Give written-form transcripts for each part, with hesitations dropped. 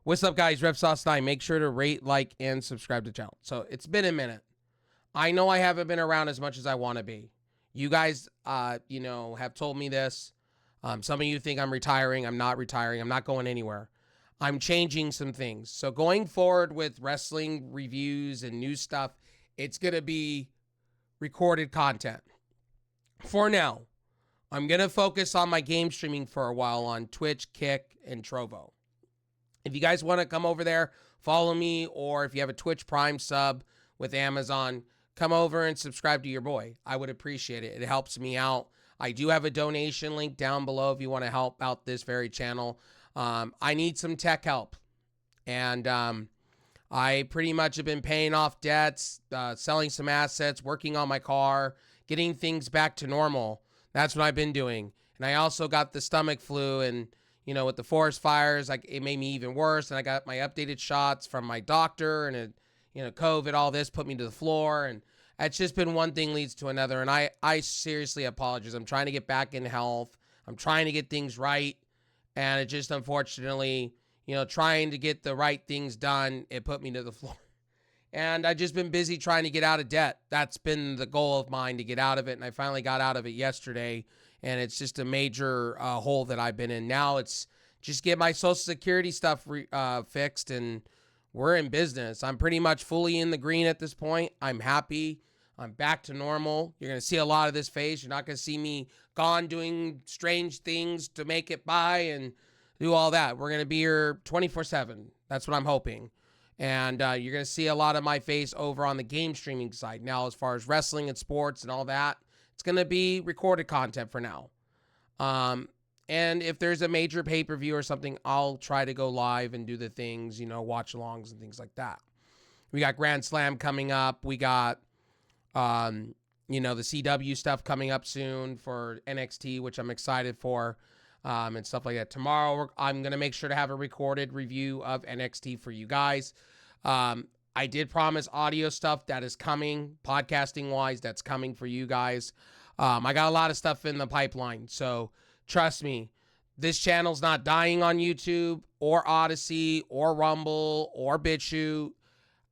What's up, guys? Rev Sauce 9. Make sure to rate, like, and subscribe to the channel. So it's been a minute. I know I haven't been around as much as I want to be. You guys, have told me this. Some of you think I'm retiring. I'm not retiring. I'm not going anywhere. I'm changing some things. So going forward with wrestling reviews and new stuff, it's going to be recorded content. For now, I'm going to focus on my game streaming for a while on Twitch, Kick, and Trovo. If you guys want to come over there, follow me, or if you have a Twitch Prime sub with Amazon, come over and subscribe to your boy. I would appreciate it. It helps me out. I do have a donation link down below if you want to help out this very channel. I need some tech help. And I pretty much have been paying off debts, selling some assets, working on my car, getting things back to normal. That's what I've been doing. And I also got the stomach flu, and with the forest fires, it made me even worse. And I got my updated shots from my doctor, and COVID, all this put me to the floor. And it's just been one thing leads to another. And I seriously apologize. I'm trying to get back in health. I'm trying to get things right. And it just, unfortunately, trying to get the right things done, it put me to the floor. And I've just been busy trying to get out of debt. That's been the goal of mine, to get out of it. And I finally got out of it yesterday. And it's just a major hole that I've been in. Now it's just get my Social Security stuff fixed, and we're in business. I'm pretty much fully in the green at this point. I'm happy. I'm back to normal. You're going to see a lot of this face. You're not going to see me gone doing strange things to make it by and do all that. We're going to be here 24/7. That's what I'm hoping. And you're going to see a lot of my face over on the game streaming side. Now, as far as wrestling and sports and all that, it's going to be recorded content for now. And if there's a major pay-per-view or something, I'll try to go live and do the things, watch-alongs and things like that. We got Grand Slam coming up. We got, the CW stuff coming up soon for NXT, which I'm excited for, and stuff like that. Tomorrow, I'm going to make sure to have a recorded review of NXT for you guys. I did promise audio stuff that is coming, podcasting-wise, that's coming for you guys. I got a lot of stuff in the pipeline, so trust me, this channel's not dying on YouTube or Odyssey or Rumble or BitChute.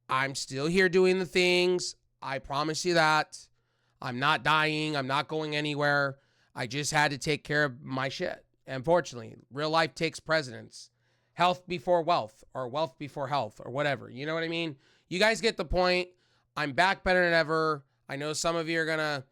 I'm still here doing the things. I promise you that. I'm not dying. I'm not going anywhere. I just had to take care of my shit. Unfortunately, real life takes precedence. Health before wealth, or wealth before health, or whatever. You know what I mean? You guys get the point. I'm back better than ever. I know some of you are going to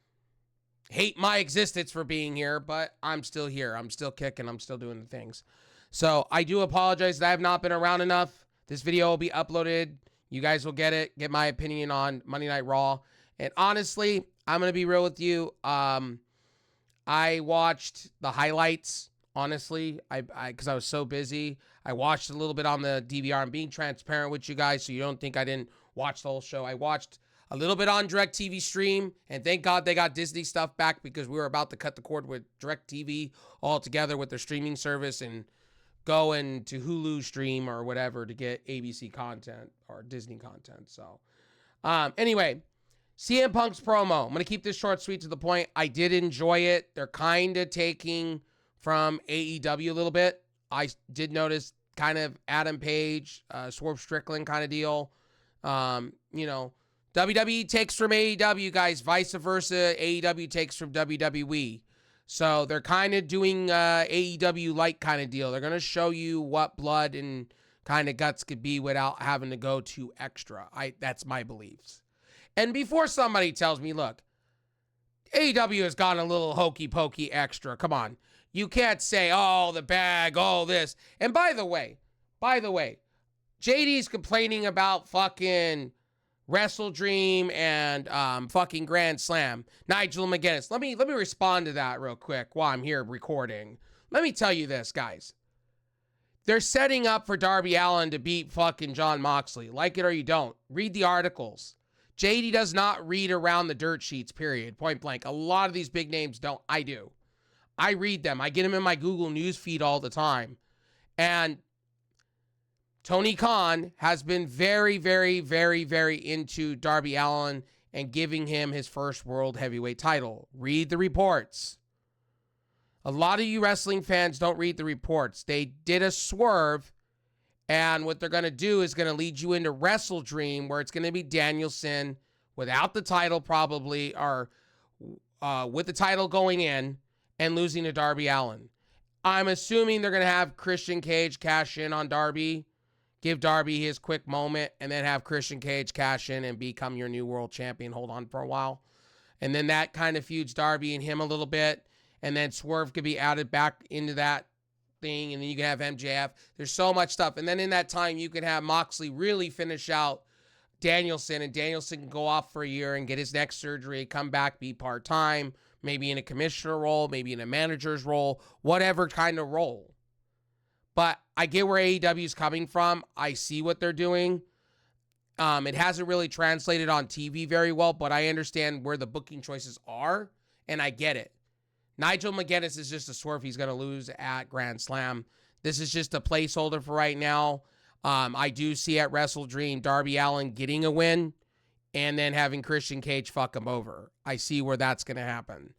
hate my existence for being here, but I'm still here. I'm still kicking. I'm still doing the things. So I do apologize that I have not been around enough. This video will be uploaded. You guys will get it. Get my opinion on Monday Night Raw. And honestly, I'm going to be real with you. I watched the highlights, honestly, because I was so busy. I watched a little bit on the DVR. I'm being transparent with you guys, so you don't think I didn't watch the whole show. I watched a little bit on DirecTV Stream, and thank God they got Disney stuff back, because we were about to cut the cord with DirecTV altogether with their streaming service and go into Hulu Stream or whatever to get ABC content or Disney content. So anyway, CM Punk's promo. I'm going to keep this short, sweet, to the point. I did enjoy it. They're kind of taking from AEW a little bit. I did notice kind of Adam Page, Swerve Strickland kind of deal. WWE takes from AEW, guys. Vice versa, AEW takes from WWE. So they're kind of doing AEW-like kind of deal. They're going to show you what blood and kind of guts could be without having to go too extra. That's my beliefs. And before somebody tells me, look, AEW has gone a little hokey-pokey extra. Come on. You can't say, oh, the bag, oh, this. And by the way, JD's complaining about fucking Wrestle Dream and fucking Grand Slam. Nigel McGuinness. Let me respond to that real quick while I'm here recording. Let me tell you this, guys. They're setting up for Darby Allin to beat fucking Jon Moxley. Like it or you don't. Read the articles. JD does not read around the dirt sheets, period. Point blank. A lot of these big names don't. I do. I read them. I get them in my Google News feed all the time. And Tony Khan has been very, very, very, very into Darby Allin and giving him his first world heavyweight title. Read the reports. A lot of you wrestling fans don't read the reports. They did a swerve And what they're going to do is going to lead you into Wrestle Dream, where it's going to be Danielson without the title probably, or with the title going in and losing to Darby Allin. I'm assuming they're going to have Christian Cage cash in on Darby, give Darby his quick moment, and then have Christian Cage cash in and become your new world champion, hold on for a while. And then that kind of feuds Darby and him a little bit. And then Swerve could be added back into that thing. And then you can have MJF. There's so much stuff. And then in that time, you can have Moxley really finish out Danielson. And Danielson can go off for a year and get his next surgery, come back, be part-time, maybe in a commissioner role, maybe in a manager's role, whatever kind of role. But I get where AEW is coming from. I see what they're doing. It hasn't really translated on TV very well, but I understand where the booking choices are, and I get it. Nigel McGuinness is just a Swerve he's going to lose at Grand Slam. This is just a placeholder for right now. I do see at Wrestle Dream Darby Allin getting a win and then having Christian Cage fuck him over. I see where that's going to happen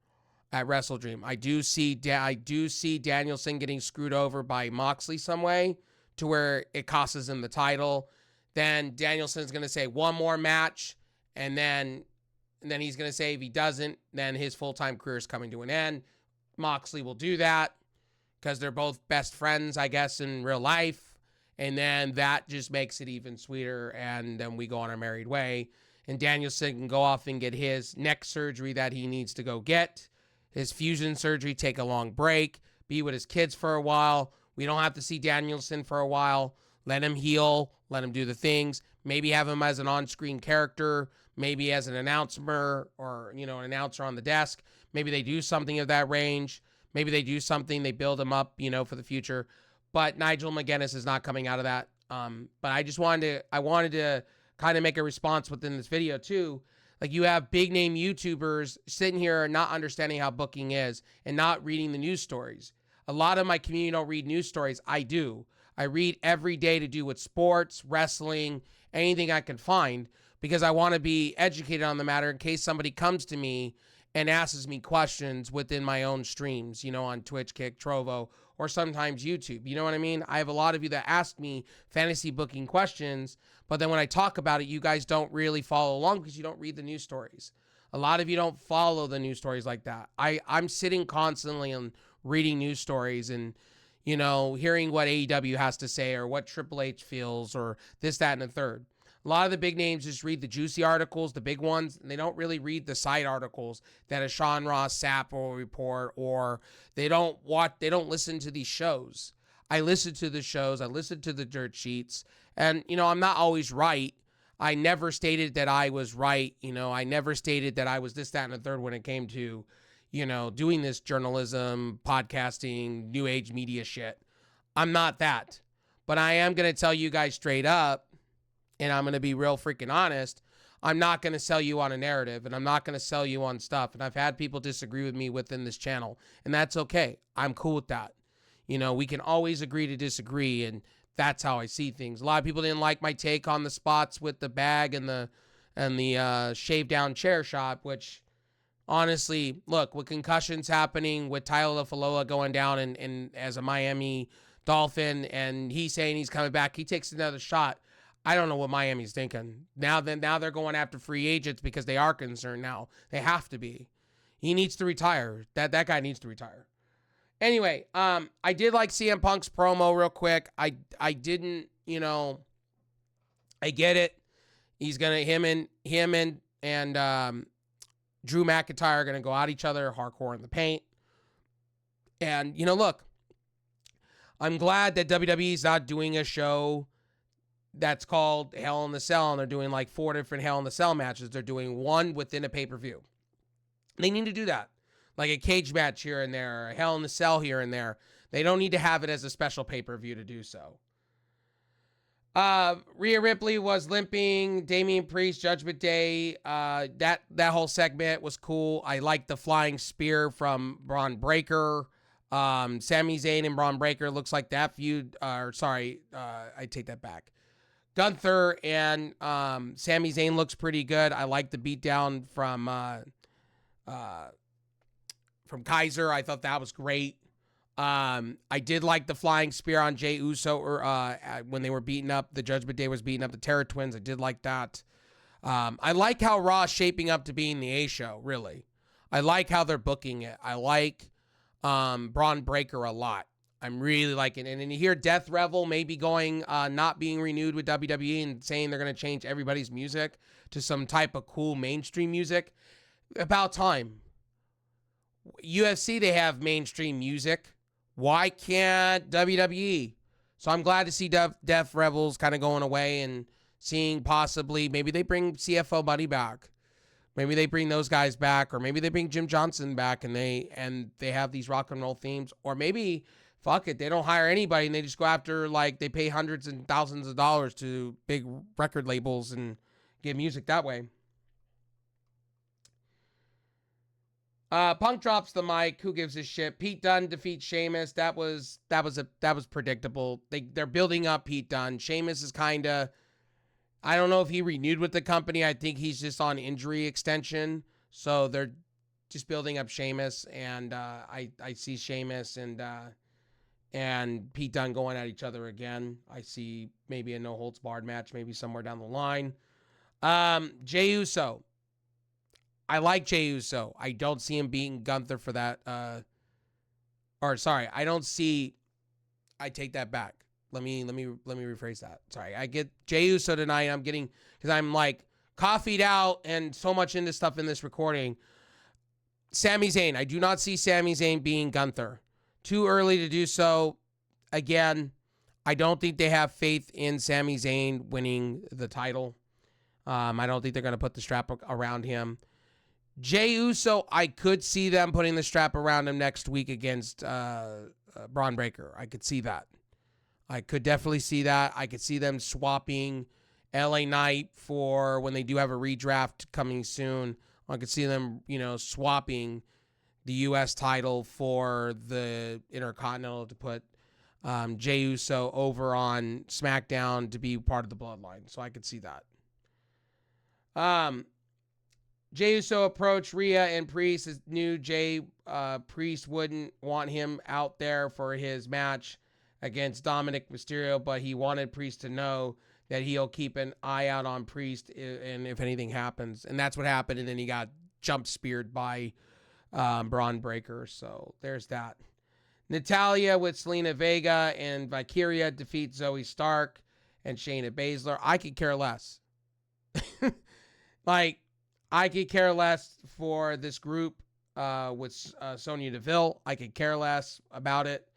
at Wrestle Dream. I do see Danielson getting screwed over by Moxley some way to where it costs him the title. Then Danielson's going to say one more match, and then he's going to say if he doesn't, then his full-time career is coming to an end. Moxley will do that because they're both best friends, I guess, in real life. And then that just makes it even sweeter, and then we go on our married way. And Danielson can go off and get his neck surgery that he needs to go get, his fusion surgery, take a long break, be with his kids for a while. We don't have to see Danielson for a while. Let him heal. Let him do the things. Maybe have him as an on-screen character. Maybe as an announcer or, an announcer on the desk. Maybe they do something of that range. Maybe they do something. They build him up, for the future. But Nigel McGuinness is not coming out of that. But I just wanted to kind of make a response within this video too. Like, you have big name YouTubers sitting here not understanding how booking is and not reading the news stories. A lot of my community don't read news stories. I do. I read every day to do with sports, wrestling, anything I can find, because I want to be educated on the matter in case somebody comes to me and asks me questions within my own streams, on Twitch, Kick, Trovo, or sometimes YouTube. You know what I mean? I have a lot of you that ask me fantasy booking questions, but then when I talk about it, you guys don't really follow along because you don't read the news stories. A lot of you don't follow the news stories like that. I'm sitting constantly and reading news stories and, hearing what AEW has to say or what Triple H feels or this, that, and the third. A lot of the big names just read the juicy articles, the big ones, and they don't really read the side articles that a Sean Ross Sapp will report, or they don't listen to these shows. I listen to the shows, I listen to the dirt sheets, and, I'm not always right. I never stated that I was right. I never stated that I was this, that, and the third when it came to, doing this journalism, podcasting, new age media shit. I'm not that. But I am going to tell you guys straight up, and I'm going to be real freaking honest, I'm not going to sell you on a narrative, and I'm not going to sell you on stuff. And I've had people disagree with me within this channel, and that's okay. I'm cool with that. We can always agree to disagree, and that's how I see things. A lot of people didn't like my take on the spots with the bag and the shaved down chair shot, which honestly, look, with concussions happening, with Tyler Falola going down and as a Miami Dolphin, and he's saying he's coming back, he takes another shot. I don't know what Miami's thinking. Now they're going after free agents because they are concerned now. They have to be. He needs to retire. That guy needs to retire. Anyway, I did like CM Punk's promo real quick. I didn't, I get it. He's gonna him and Drew McIntyre are gonna go at each other hardcore in the paint. And look, I'm glad that WWE's not doing a show that's called Hell in the Cell, and they're doing like 4 different Hell in the Cell matches. They're doing one within a pay-per-view. They need to do that. Like a cage match here and there, a Hell in the Cell here and there. They don't need to have it as a special pay-per-view to do so. Rhea Ripley was limping. Damian Priest, Judgment Day. That whole segment was cool. I liked the flying spear from Braun Breaker. Sami Zayn and Braun Breaker looks like that feud. I take that back. Gunther and Sami Zayn looks pretty good. I like the beatdown from Kaiser. I thought that was great. I did like the flying spear on Jey Uso when they were beating up, the Judgment Day was beating up the Terror Twins. I did like that. I like how Raw's shaping up to being the A show, really. I like how they're booking it. I like Braun Breaker a lot. I'm really liking it. And then you hear Death Revel maybe going, not being renewed with WWE and saying they're going to change everybody's music to some type of cool mainstream music. About time. UFC, they have mainstream music. Why can't WWE? So I'm glad to see Death Rebels kind of going away and seeing possibly maybe they bring CFO Buddy back. Maybe they bring those guys back, or maybe they bring Jim Johnson back and they have these rock and roll themes, or maybe fuck it, they don't hire anybody and they just go after, like, they pay hundreds and thousands of dollars to big record labels and get music that way. Punk drops the mic. Who gives a shit? Pete Dunne defeats Sheamus. That was predictable. They're building up Pete Dunne. Sheamus is kind of, I don't know if he renewed with the company. I think he's just on injury extension. So they're just building up Sheamus, and I see Sheamus and Pete Dunne going at each other again. I see maybe a no holds barred match, maybe somewhere down the line. Jey Uso. I like Jey Uso. I don't see him beating Gunther for that. I take that back. Let me rephrase that. Sorry. I get Jey Uso tonight. I'm getting, because I'm like coffeeed out and so much into stuff in this recording. Sami Zayn. I do not see Sami Zayn being Gunther. Too early to do so. Again, I don't think they have faith in Sami Zayn winning the title. I don't think they're going to put the strap around him. Jey Uso, I could see them putting the strap around him next week against Braun Breaker. I could see that. I could definitely see that. I could see them swapping LA Knight for when they do have a redraft coming soon. I could see them, swapping the U.S. title for the Intercontinental to put Jey Uso over on SmackDown to be part of the Bloodline. So I could see that. Jey Uso approached Rhea and Priest. Knew Priest wouldn't want him out there for his match against Dominic Mysterio, but he wanted Priest to know that he'll keep an eye out on Priest and if anything happens. And that's what happened, and then he got jump speared by Braun Breaker. So there's that. Natalya with Selena Vega and Valkyria defeat Zoe Stark and Shayna Baszler. I could care less. I could care less for this group with Sonya Deville. I could care less about it.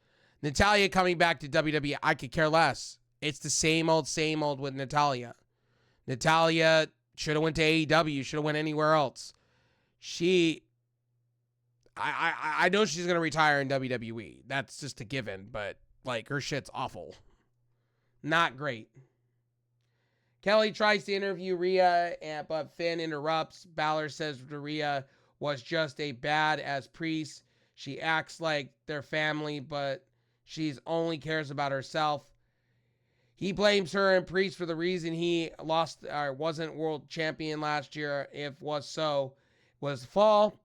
Natalya coming back to WWE. I could care less. It's the same old with Natalya. Natalya should have went to AEW. Should have went anywhere else. I know she's going to retire in WWE. That's just a given. But, her shit's awful. Not great. Kelly tries to interview Rhea, but Finn interrupts. Balor says Rhea was just as bad as Priest. She acts like they're family, but she only cares about herself. He blames her and Priest for the reason he lost or wasn't world champion last year. If was so, was the fall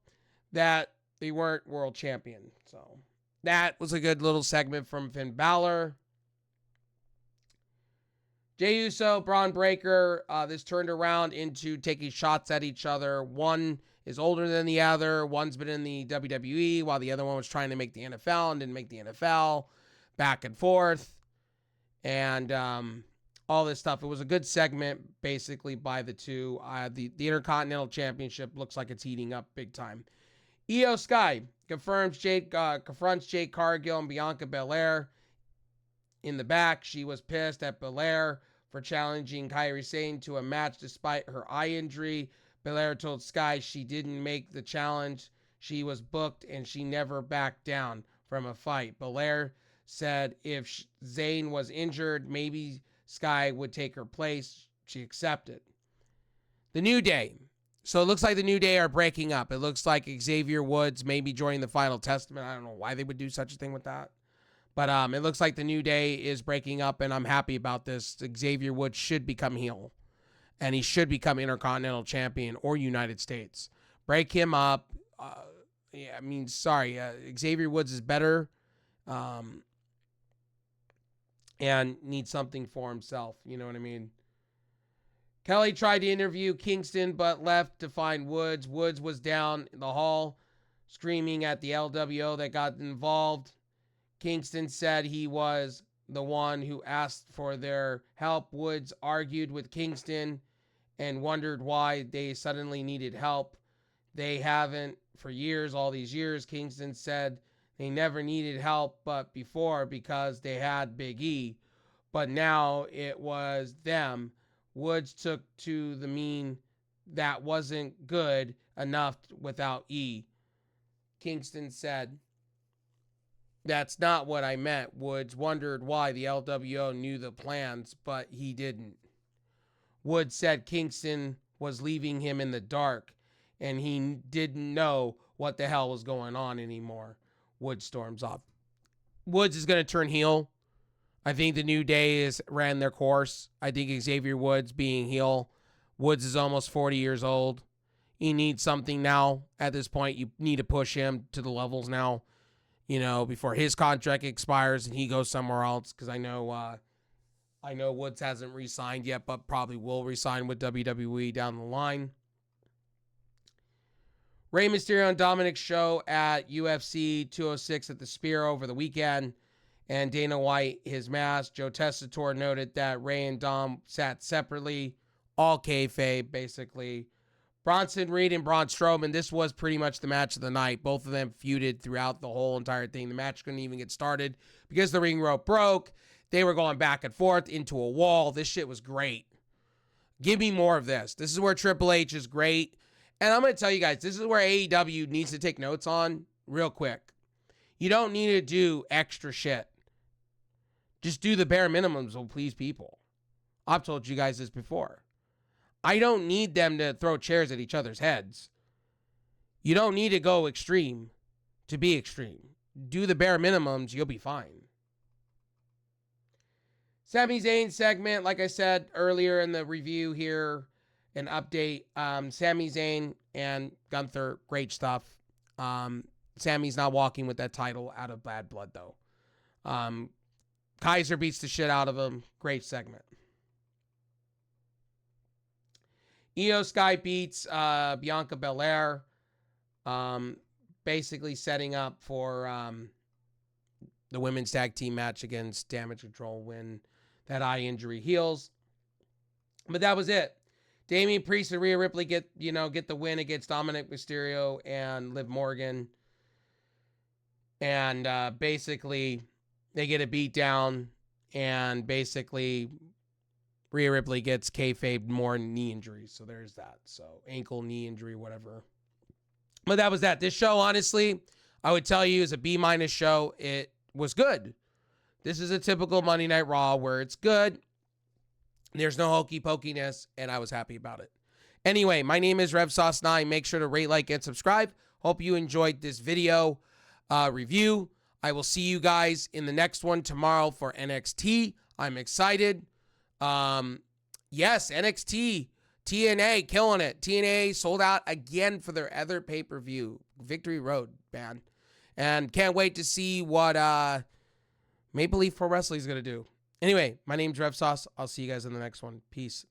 that they weren't world champion. So that was a good little segment from Finn Balor. Jey Uso, Braun Breaker, this turned around into taking shots at each other. One is older than the other. One's been in the WWE while the other one was trying to make the NFL and didn't make the NFL. Back and forth. And all this stuff. It was a good segment, basically, by the two. The Intercontinental Championship looks like it's heating up big time. Io Sky confronts Jade Cargill and Bianca Belair. In the back, she was pissed at Belair for challenging Kairi Sane to a match despite her eye injury. Belair told Sky she didn't make the challenge. She was booked and she never backed down from a fight. Belair said if Zane was injured, maybe Sky would take her place. She accepted. The New Day. So it looks like the New Day are breaking up. It looks like Xavier Woods may be joining the Final Testament. I don't know why they would do such a thing with that. But it looks like the New Day is breaking up, and I'm happy about this. Xavier Woods should become heel, and he should become Intercontinental Champion or United States. Break him up. Xavier Woods is better and needs something for himself. You know what I mean? Kelly tried to interview Kingston, but left to find Woods. Woods was down in the hall screaming at the LWO that got involved. Kingston said he was the one who asked for their help. Woods argued with Kingston and wondered why they suddenly needed help. They haven't for years, all these years. Kingston said they never needed help but before because they had Big E. But now it was them. Woods took to the mean that wasn't good enough without E. Kingston said, "That's not what I meant." Woods wondered why the LWO knew the plans, but he didn't. Woods said Kingston was leaving him in the dark, and he didn't know what the hell was going on anymore. Woods storms off. Woods is going to turn heel. I think the New Day has ran their course. I think Xavier Woods being heel. Woods is almost 40 years old. He needs something now. At this point, you need to push him to the levels now, before his contract expires and he goes somewhere else. Because I know Woods hasn't re-signed yet, but probably will re-sign with WWE down the line. Rey Mysterio and Dominic's show at UFC 206 at the Spear over the weekend. And Dana White, his mask. Joe Tessitore noted that Rey and Dom sat separately. All kayfabe, basically. Bronson Reed and Braun Strowman, this was pretty much the match of the night. Both of them feuded throughout the whole entire thing. The match couldn't even get started because the ring rope broke. They were going back and forth into a wall. This shit was great. Give me more of this. This is where Triple H is great. And I'm going to tell you guys, this is where AEW needs to take notes on real quick. You don't need to do extra shit. Just do the bare minimums will please people. I've told you guys this before. I don't need them to throw chairs at each other's heads. You don't need to go extreme to be extreme. Do the bare minimums, you'll be fine. Sami Zayn segment, like I said earlier in the review here, an update. Sami Zayn and Gunther, great stuff. Sami's not walking with that title out of bad blood, though. Kaiser beats the shit out of him. Great segment. Io Sky beats Bianca Belair. Basically setting up for the women's tag team match against Damage Control when that eye injury heals. But that was it. Damian Priest and Rhea Ripley get the win against Dominic Mysterio and Liv Morgan. And basically they get a beat down, and basically Rhea Ripley gets kayfabed more knee injuries. So there's that. So ankle, knee injury, whatever. But that was that. This show, honestly, I would tell you is a B- show. It was good. This is a typical Monday Night Raw where it's good. There's no hokey pokiness, and I was happy about it. Anyway, my name is RevSauce9. Make sure to rate, like, and subscribe. Hope you enjoyed this video review. I will see you guys in the next one tomorrow for NXT. I'm excited. Yes, NXT, TNA, killing it. TNA sold out again for their other pay-per-view. Victory Road, man. And can't wait to see what Maple Leaf Pro Wrestling is going to do. Anyway, my name's Rev Sauce. I'll see you guys in the next one. Peace.